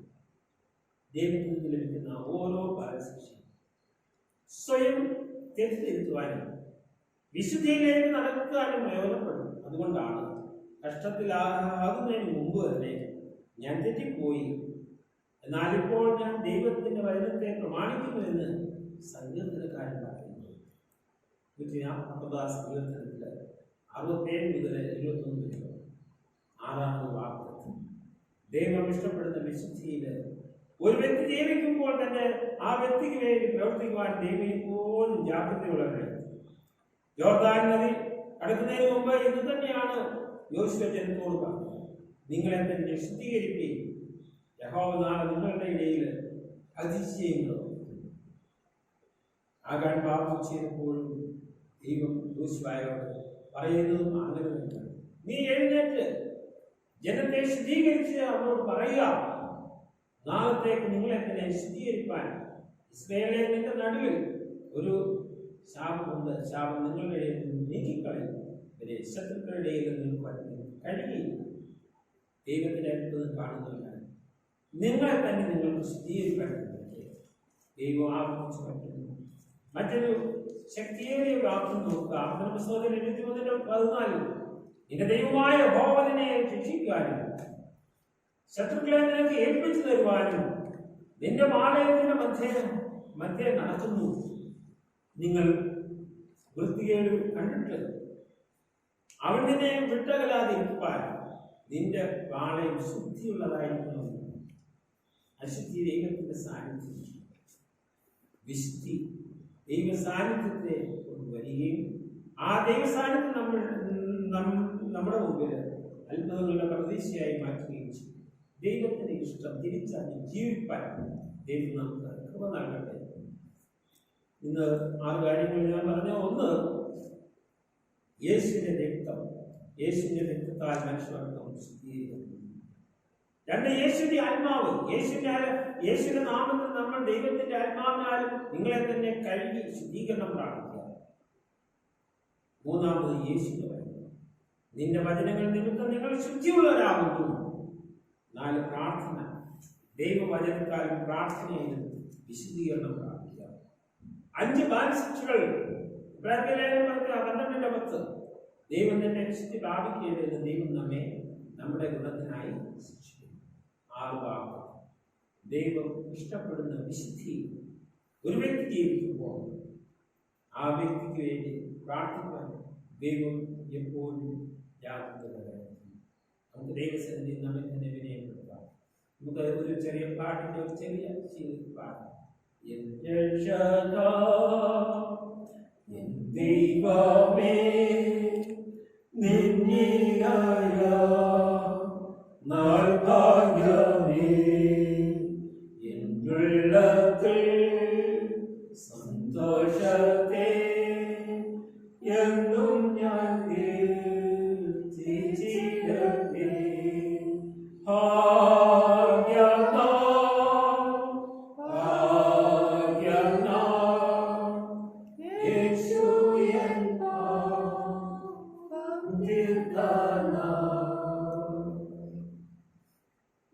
ദൈവത്തിൽ നിന്ന് ലഭിക്കുന്ന ഓരോ ഫലശിക്ഷയും സ്വയം തെറ്റിദ്ധരുത്തുവാനും വിശുദ്ധിയിലേക്ക് നടക്കാനും പ്രയോജനപ്പെടും. അതുകൊണ്ടാണ് കഷ്ടത്തിലാകുന്നതിന് മുമ്പ് തന്നെ ഞാൻ തെറ്റിപ്പോയി, എന്നാലിപ്പോൾ ഞാൻ ദൈവത്തിന്റെ വചനത്തെ പ്രമാണിക്കുന്നുവെന്ന് സങ്കീർത്തനക്കാരൻ പറയുന്നു. 150 സങ്കീർത്തനത്തില് 67 മുതൽ 71 വരെ 6-ാമത് വാക്യം. ദൈവം ഇഷ്ടപ്പെടുന്ന വിശുദ്ധിയില് ഒരു വ്യക്തി ജീവിക്കുമ്പോൾ തന്നെ ആ വ്യക്തിക്ക് വേണ്ടി പ്രവർത്തിക്കുവാൻ ദൈവം ഇപ്പോഴും ജാഗ്രതയുള്ളവരെ. യോർദാൻ നദി കടക്കുന്നതിന് മുമ്പ് ഇത് തന്നെയാണ് യോശുവ ജനത്തോട് പറഞ്ഞത്. നിങ്ങളെ തന്നെ ശുദ്ധീകരിക്കുകയും യഹോവ നാളെ നിങ്ങളുടെ ഇടയിൽ അതിശയങ്ങളും ആകാൻ പാപം ചെയ്തപ്പോഴും ദൈവം യോശുവയോട് പറയുന്നതും അങ്ങനെ തന്നെ. നീ എഴുന്നേറ്റ് ജനത്തെ ശുദ്ധീകരിച്ച് അവരോട് പറയുക, നാളത്തേക്ക് നിങ്ങളെ തന്നെ ശുദ്ധീകരിപ്പാൻ ഇസ്രായേലിന്റെ നടുവിൽ ഒരു ശാപമുണ്ട്. ശാപം നിങ്ങളുടെ ഇടയിൽ നിന്ന് നീക്കിക്കളയും. ഇവരെ ശത്രുക്കളുടെ ഇടയിൽ നിന്ന് കഴുകി ദൈവത്തിന്റെ അത്ഭുതം കാണുന്നില്ല. നിങ്ങളെ തന്നെ നിങ്ങൾക്ക് ശുദ്ധീകരിക്കാൻ ദൈവം ആഗ്രഹിച്ചു പറ്റുന്നു. മറ്റൊരു ശക്തിയേറിയ വാക്യം നോക്കുക. 23:14 നിന്റെ ദൈവമായ യഹോവനെ രക്ഷിക്കാനും ശത്രുക്കളെ നിനക്ക് ഏൽപ്പിച്ചു തരുവാനും നിന്റെ പാളയത്തിന്റെ മധ്യേ നടക്കുന്നു. നിങ്ങൾ വൃത്തികേട് കണ്ടിട്ട് അവൻ നിന്നെ വിട്ടകലാതിരിക്കുവാൻ നിന്റെ പാളയം ശുദ്ധിയുള്ളതായിരിക്കണം. അശുദ്ധി ദൈവത്തിന്റെ സാന്നിധ്യം, വിശുദ്ധി ദൈവ സാന്നിധ്യത്തെ കൊണ്ടുവരികയും ആ ദൈവ സാന്നിധ്യം നമ്മുടെ മുമ്പിൽ അത്ഭുതങ്ങളുടെ പ്രതീക്ഷയായി മാറ്റുകയും ചെയ്യും. ദൈവത്തിന്റെ ഇഷ്ടം തിരിച്ചറിഞ്ഞ് ജീവിപ്പാൻ ദൈവം നമുക്ക് കൃപ നൽകട്ടെ. ഇന്ന് 6 കാര്യങ്ങൾ ഞാൻ പറഞ്ഞ. 1, യേശുവിന്റെ രക്തം. യേശുവിന്റെ രക്തത്താൽ മനുഷ്യവർഗം ശുദ്ധീകരിക്കുന്നു. 2, യേശുവിന്റെ ആത്മാവ്. യേശുവിന്റെ നാമത്തിൽ നമ്മൾ ദൈവത്തിന്റെ ആത്മാവിനാലും നിങ്ങളെ തന്നെ കഴുകി ശുദ്ധീകരണം പ്രാപിക്കുക. 3, യേശുവിന്റെ വചനം. നിന്റെ വചനങ്ങൾ നിമിത്തം നിങ്ങൾ ശുദ്ധിയുള്ളവരാകുന്നു. 4, പ്രാർത്ഥന. ദൈവവചനത്താലും പ്രാർത്ഥനയിലും വിശുദ്ധീകരണം പ്രാപിക്കുക. 5, ബാലശിക്ഷകൾ. 12:10 ദൈവം തന്നെ വിശുദ്ധി പ്രാപിക്കുകയെന്ന് ദൈവം നമ്മെ നമ്മുടെ ഗുണത്തിനായി ശിക്ഷിക്കുന്നു. 6 വാക്ക് ദൈവം ഇഷ്ടപ്പെടുന്ന വിശുദ്ധി ഒരു വ്യക്തി ജീവിക്കുമ്പോൾ ആ വ്യക്തിക്ക് വേണ്ടി പ്രാർത്ഥിക്കാൻ ദൈവം എപ്പോഴും ജാഗ്രതയായിരിക്കും. നമുക്ക് ദൈവസന്നിധി നമ്മെ തന്നെ വിനയപ്പെടുത്താം. നമുക്ക് ഒരു ചെറിയ പാട്ടിന്റെ ഒരു ചെറിയ പാട്ട്. ദൈവമേ നിന്നിലായ നാൽഭാഗ്യമേ എന്നുള്ളത്തിൽ സന്തോഷത്തെ എന്നും ഞാൻ കീർത്തിച്ചിടട്ടെ.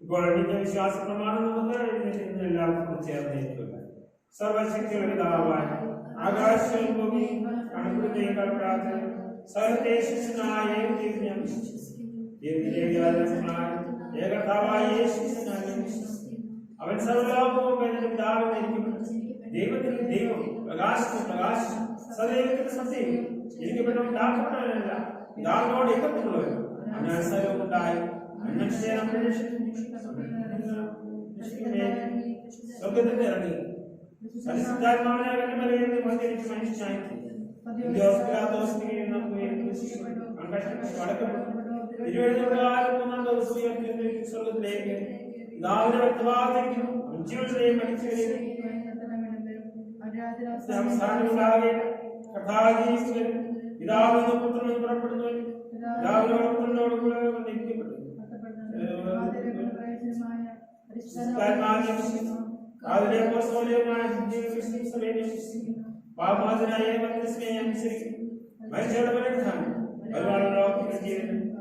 ഇപ്പോൾ വിശ്വാസ പ്രമാണം നമുക്ക് എല്ലാവർക്കും ചേർന്നേക്കുക. സർവശക്തിയുടെ പിതാവായ ആകാശവും ഭൂമിയും കണക്കുകളേക്കാൾ പ്രാർത്ഥന സർവദേശനായ ഞാൻ ഏകതാവായ അവൻ സർവലോകവും ദൈവത്തിന് ദൈവം പ്രകാശത്തിന് പ്രകാശം സദൈവത്തിന് സത്യം എനിക്കപ്പെട്ടവനല്ല പിതാവിനോട് ഏകത്തിലുള്ളവൻ അവനാൽ സർവമുണ്ടായി സ്വർഗത്തിന്റെ ഇറങ്ങി മനുഷ്യനായി സ്വർഗത്തിലേക്ക് പിതാവിനെ വ്യക്തമാക്കിയിരിക്കുന്നു. ജീവനെയും മനുഷ്യരെയും പിതാവിനും പുത്രനും പുറപ്പെടുന്നവൻ പിതാവിനോട് പുത്രനോട് കൂടെ നിൽക്കപ്പെട്ടു.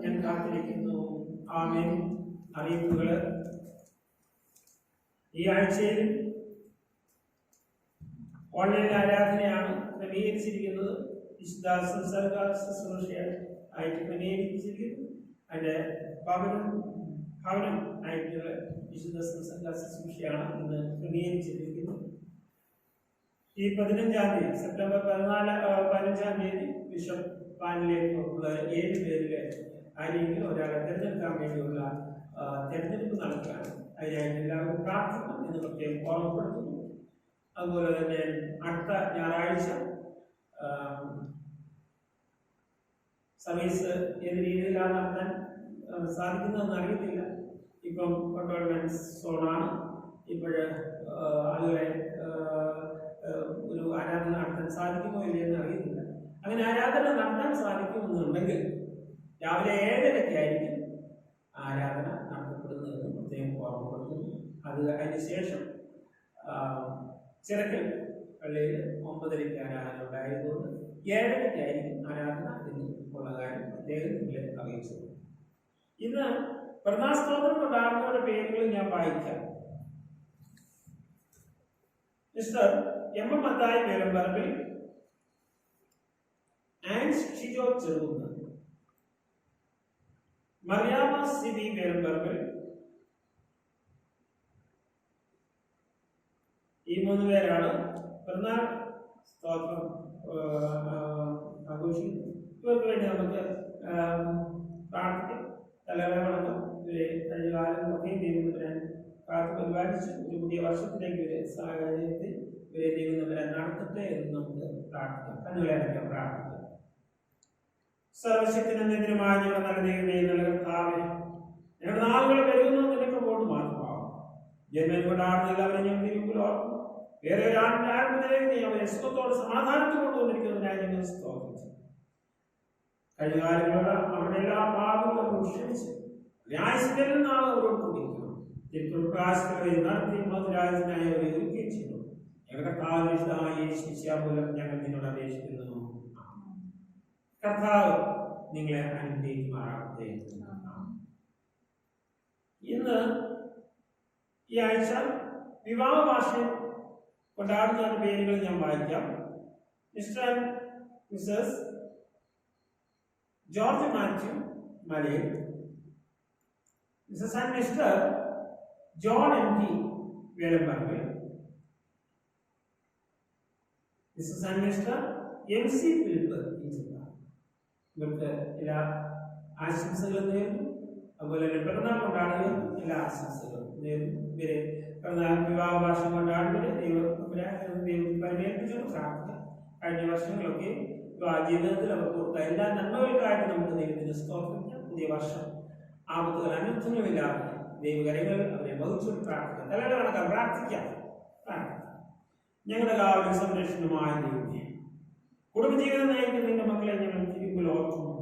ഞാൻ കാത്തിരിക്കുന്നു. ആമേൻ. അറിയിപ്പുകള് ഈ ആഴ്ചയിൽ ഓൺലൈൻ ആരാധനയാണ് ക്രമീകരിച്ചിരിക്കുന്നത്. വിശുദ്ധ സംസർഗ ശുശ്രൂഷയായിട്ട് ക്രമീകരിച്ചിരിക്കുന്നു. അതിന്റെ ഭവനം ആയിട്ടുള്ള വിശുദ്ധ സംസർഗ ശുശ്രൂഷയാണ് ഇന്ന് ക്രമീകരിച്ചിരിക്കുന്നത്. ഈ 15-ാം തീയതി സെപ്റ്റംബർ 15-ാം തീയതി ബിഷപ്പ് പാനലിലേക്ക് ഉള്ള 7 പേരിലെ ആരെങ്കിലും ഒരാളെ തിരഞ്ഞെടുക്കാൻ വേണ്ടിയുള്ള തിരഞ്ഞെടുപ്പ് നടക്കാൻ അതിനായിട്ട് എല്ലാവരും പ്രാർത്ഥിക്കണം എന്ന് പ്രത്യേകം ഓർമ്മപ്പെടുത്തുന്നു. അതുപോലെ തന്നെ അടുത്ത ഞായറാഴ്ച സർവീസ് ഏത് രീതിയിലാണ് നടത്താൻ സാധിക്കുന്നതെന്ന് അറിയത്തില്ല. ഇപ്പം കണ്ടോൺമെന്റ് സോണാണ്. ഇപ്പോഴ് ആളുകളെ ഒരു ആരാധന നടത്താൻ സാധിക്കുമോ ഇല്ലയെന്ന് അറിയുന്നില്ല. അങ്ങനെ ആരാധന നടത്താൻ സാധിക്കുമെന്നുണ്ടെങ്കിൽ രാവിലെ 7:30 ആരാധന നടത്തപ്പെടുന്നതെന്ന് പ്രത്യേകം ഓർമ്മപ്പെടുത്തുന്നു. അതിന് ശേഷം ചിറക്കൽ പള്ളിയിൽ 9:30 ആരാധന ഉണ്ടായതുകൊണ്ട് 7:30 ആരാധന എന്നുള്ള കാര്യം പ്രത്യേകം നിങ്ങളെ അറിയിച്ചു. ഇന്ന് പ്രധാനസ്തോത്രം കൊണ്ടാടുന്നവരുടെ പേരുകൾ ഞാൻ വായിക്കാം. Mr M Mathai Perambarambil, Ans Shijo Cherukunnu, Mariyama Sibi Perambarambil. ഈ 3 പേരാണ് പ്രധാന സ്തോത്രം ആഘോഷിക്കുന്നത്. ഇവർക്ക് വേണ്ടി നമുക്ക് പ്രാർത്ഥിക്കാം. തലവേളണം കഴിഞ്ഞ കാലങ്ങളൊക്കെയും ദൈവം തരാൻ കാത്തു പരിപാലിച്ച് ഒരു പുതിയ വർഷത്തിലേക്ക് ഒരു സാഹചര്യത്തിൽ ഇവരെ ദൈവം തരാൻ നടത്തട്ടെ എന്ന് നമുക്ക് പ്രാർത്ഥിക്കാം. കണ്ണുകളെ അടയ്ക്കാം, പ്രാർത്ഥിക്കാം. സർവശക്തിനെതിരുമായ ഞങ്ങളുടെ നല്ല ദൈവമേ, നല്ല കർത്താവേ, ഞങ്ങളുടെ നാളുകൾ വരുന്നത് നിനക്ക് കൊണ്ട് മാത്രമാകും. ജന്മം കൊണ്ടാടുന്ന എല്ലാവരും ഞങ്ങൾ തിരുമുലോർക്കും. വേറെ ഒരു ആത്മത്തിലേക്ക് നീ അവരെ സുഖത്തോട് സമാധാനത്തിൽ കൊണ്ടുവന്നിരിക്കുന്നതിനായി ഞങ്ങൾ സ്തോത്രിച്ചു. കഴിഞ്ഞ കാലങ്ങളോട് അവരുടെ എല്ലാ പാപങ്ങളും ക്ഷമിച്ച് ന്യായസ്ഥയിൽ നിന്നാണ് അവരോട് കൊണ്ടിരിക്കണം. തിരുപ്രകാശങ്ങളെ നടത്തി മധുരാജനായി അവരെ ഒരുക്കുകയും ചെയ്യുന്നു. ഞങ്ങളുടെ കർത്താവിഷ്ടമായ ശിഷ്യാമൂലം ഞങ്ങൾ നിന്നോട് അപേക്ഷിക്കുന്നു. കർത്താവ് നിങ്ങളെ അനുഗ്രഹിക്കുമാറാകട്ടെ. ഇന്ന് ഈ ആഴ്ച വിവാഹ വാർഷികം കൊണ്ടാടുന്ന പേരുകൾ ഞാൻ വായിക്കാം. Mr and Mrs George Mathew Malayil, Mrs and Mr John M.T. Velamparambil, Mrs and Mr M.C. Philip Inchippa, ഇവർക്ക് എല്ലാ ആശംസകളും നേരുന്നു. അതുപോലെ തന്നെ പിറന്നാൾ കൊണ്ടാടുകയും എല്ലാ ആശംസകളും നേരുന്നു. ഇവരെ പിറന്നാൾ വിവാഹ വാർഷികം കൊണ്ടാടുന്നത് ദൈവത്തിൽ പരിമേൽപ്പിച്ചു പ്രാർത്ഥിക്കാം. കഴിഞ്ഞ വർഷങ്ങളൊക്കെ ജീവിതത്തിൽ അവർ കൊടുത്ത എല്ലാ നന്മകൾക്കായിട്ട് നമുക്ക് ദൈവത്തിന് സ്തോത്രിക്കാം. പുതിയ വർഷം ആപത്തുകൾ അനർത്ഥങ്ങളുമില്ലാതെ ദൈവകരങ്ങൾ അവരെ വഹിച്ചുകൊണ്ട് പ്രാർത്ഥിക്കാം. തലയുടെ കണക്കാൻ പ്രാർത്ഥിക്കാം. ഞങ്ങളുടെ കാവലും സംരക്ഷണമായ ദൈവമേ, കുടുംബജീവിതം നയിക്കുന്ന നിന്റെ മക്കളെ ഞങ്ങൾ തിരുമ്പിൽ ഓർക്കുന്നു.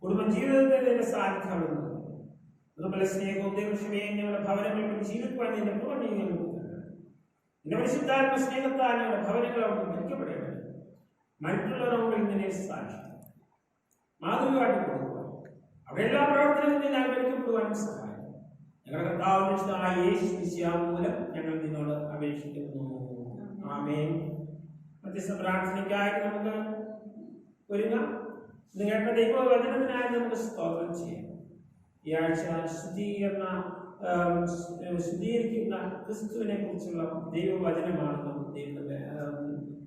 കുടുംബജീവിതത്തിൽ നിന്റെ സാന്നിധ്യമുണ്ട്. അതുപോലെ സ്നേഹവും ദൈവക്ഷമയും ഞങ്ങളുടെ ഭവനങ്ങളിൽ ജീവിക്കുവാൻ നിന്റെ പ്രവൃത്തികൾ നിന്റെ പരിശുദ്ധാത്മ സ്നേഹത്താൽ ഞങ്ങളുടെ ഭവനങ്ങൾ അവിടെ ഭരിക്കപ്പെടേണ്ടത്. മറ്റുള്ളവരുടെ മുമ്പിൽ നിന്നെ സാക്ഷിക്കും മാതൃക കാട്ടിക്കൊടുക്കുക. അവിടെ എല്ലാ പ്രവർത്തനങ്ങളും ഞാൻ ഭരിക്കപ്പെടുവാനും സഹായിക്കും. ഞങ്ങളുടെ കർത്താവിനായ യേശു മിശിഹാ മൂലം ഞങ്ങൾ നിന്നോട് അപേക്ഷിക്കുന്നു. ആമേൻ. മധ്യസ്ഥ പ്രാർത്ഥനയ്ക്കായിട്ട് നമുക്ക് ഒരുങ്ങാം. നിങ്ങളുടെ ദൈവവചനത്തിനായി നമുക്ക് സ്തോത്രം ചെയ്യാം. ഈ ആഴ്ച ശുദ്ധീകരിക്കുന്ന ക്രിസ്തുവിനെ കുറിച്ചുള്ള ദൈവവചനമാണ് നമുക്ക് ദൈവത്തിന്റെ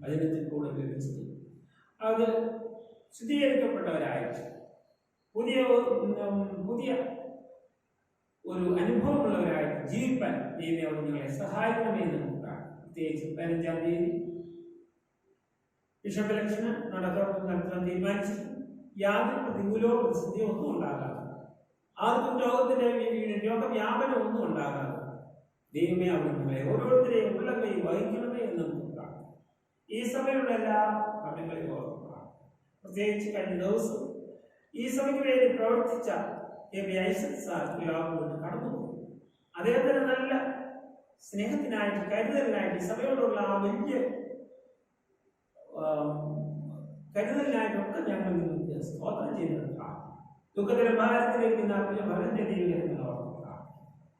വചനത്തിൽ കൂടെ ലഭിച്ചത്. അത് ശുദ്ധീകരിക്കപ്പെട്ടവരായിട്ട് പുതിയ ഒരു അനുഭവമുള്ളവരായിട്ട് ജീവിക്കാൻ ദൈവം നിങ്ങളെ സഹായിക്കണമേ എന്ന് നമുക്കാണ്. പ്രത്യേകിച്ച് 15-ാം തീയതി ബിഷപ്പ് ഇലക്ഷന് നടത്താൻ തീരുമാനിച്ചു. യാതൊരു പ്രതികൂലവും പ്രതിസന്ധിയോ ഒന്നും ഉണ്ടാകാതെ, ആർക്കും രോഗവ്യാപനം ഒന്നും ഉണ്ടാകാതെ ദൈവമേ അവിടെ നിങ്ങളെ ഓരോരുത്തരെയും ഉള്ള കൈ വഹിക്കണമേ എന്ന് നമുക്കാണ്. ഈ സഭയിലുള്ള എല്ലാ ഭരണങ്ങളെയും ഓർക്കുക. പ്രത്യേകിച്ച് കഴിഞ്ഞ ദിവസം ഈ സഭയ്ക്ക് വേണ്ടി പ്രവർത്തിച്ച ഐസക് സാർ ലോകം കൊണ്ട് കടന്നുപോയി. അദ്ദേഹത്തിന് നല്ല സ്നേഹത്തിനായിട്ട് കരുതലിനായിട്ട് സഭയോടുള്ള ആ വലിയ കരുതലിനായിട്ടൊക്കെ ഞങ്ങൾ നിങ്ങൾക്ക് സ്തോത്രം ചെയ്തിട്ടാണ്. ദുഃഖത്തിലെ ഭാരത്തിലിരിക്കുന്ന ഭവനത്തെ ദൈവം ഓർക്കുക.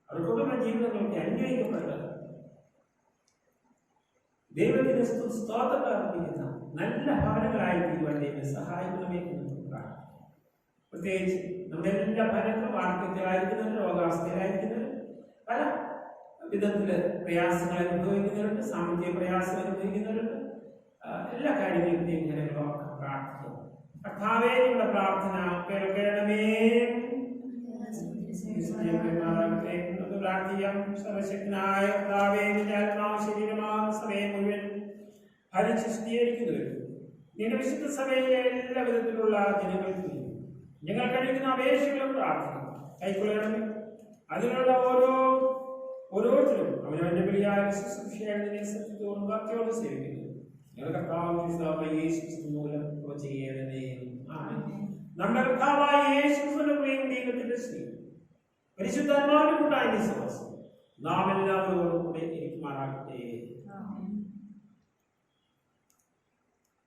അവർ കുടുംബ ജീവിതങ്ങൾക്ക് അനുഗ്രഹിക്കപ്പെട്ടത് ദൈവത്തിന് സ്തോത്രം അർപ്പിക്കുന്ന നല്ല ഭവനങ്ങളായി തീരുവാൻ ദൈവം സഹായിക്കണമേ എന്ന് പ്രാർത്ഥിക്കുന്നു. പ്രത്യേകിച്ച് നമ്മുടെ എല്ലാ ഭവനങ്ങളും വാർദ്ധക്യത്തിലായിരിക്കുന്നവർ, രോഗാവസ്ഥയിലായിരിക്കുന്നവർ, പല വിധത്തില് പ്രയാസങ്ങൾ അനുഭവിക്കുന്നവരുണ്ട്, സാമ്പത്തിക പ്രയാസം അനുഭവിക്കുന്നവരുണ്ട്. എല്ലാ കാര്യങ്ങളും ദൈവങ്ങളൊക്കെ പ്രാർത്ഥിക്കുന്നു. കർത്താവേ, നിങ്ങളുടെ പ്രാർത്ഥന കേൾക്കണമേ. പ്രാർത്ഥിക്കാം. സർവശക്തനായ കർത്താവേ, നിന്റെ ആത്മാവ് ശരീരമാകുന്ന സഭയെ മുഴുവൻ ഭരിച്ച് ശുദ്ധീകരിക്കുന്നവരും നിന്റെ വിശുദ്ധ സഭയിലെ എല്ലാ വിധത്തിലുള്ള ജനങ്ങൾക്ക് ഞങ്ങൾ കഴിക്കുന്ന അപേക്ഷകളും പ്രാർത്ഥന കൈക്കൊള്ളണമേ. അതിനുള്ള ഓരോരുത്തരും അവനവന്റെ വിളിയായ ശുശ്രൂഷയെ സത്യത്തോടും ഭക്തിയോടും സേവിക്കുന്നു. ഞങ്ങളുടെ കർത്താവായ യേശു മൂലം ചെയ്യണമേ. നമ്മുടെ കർത്താവായ യേശുവിന്റെ ദൈവത്തിന്റെ സ്നേഹം പരിശുദ്ധാത്മാവിന്റെ കൂട്ടായ വിശ്വാസം നാം എല്ലാവരോടും കൂടെ ഇരിക്കുമാറാകട്ടെ.